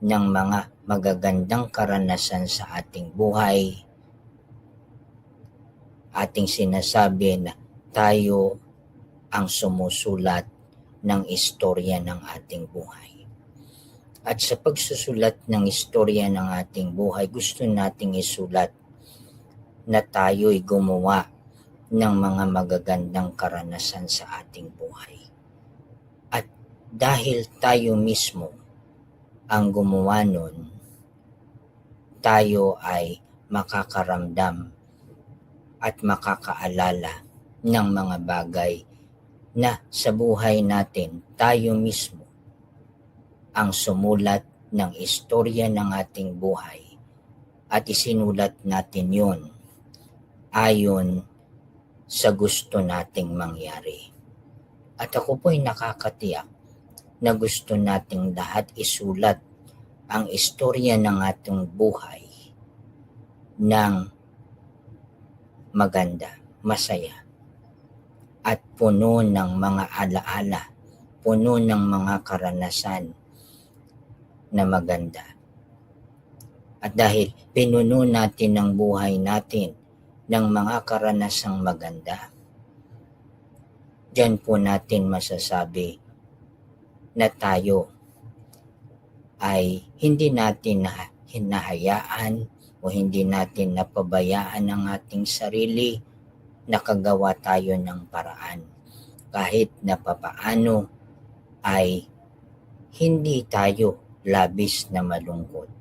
ng mga magagandang karanasan sa ating buhay, ating sinasabi na tayo ang sumusulat ng istorya ng ating buhay. At sa pagsusulat ng istorya ng ating buhay, gusto nating isulat na tayo'y gumawa ng mga magagandang karanasan sa ating buhay. At dahil tayo mismo ang gumawa nun, tayo ay makakaramdam at makakaalala ng mga bagay na sa buhay natin tayo mismo ang sumulat ng istorya ng ating buhay at isinulat natin yon ayon sa gusto nating mangyari. At ako po'y nakakatiyak na gusto nating lahat isulat ang istorya ng ating buhay ng maganda, masaya, at puno ng mga alaala, puno ng mga karanasan na maganda. At dahil pinuno natin ang buhay natin ng mga karanasang maganda, diyan po natin masasabi na tayo ay hindi natin hinahayaan o hindi natin napabayaan ang ating sarili, nakagawa tayo ng paraan. Kahit na papaano ay hindi tayo labis na malungkot.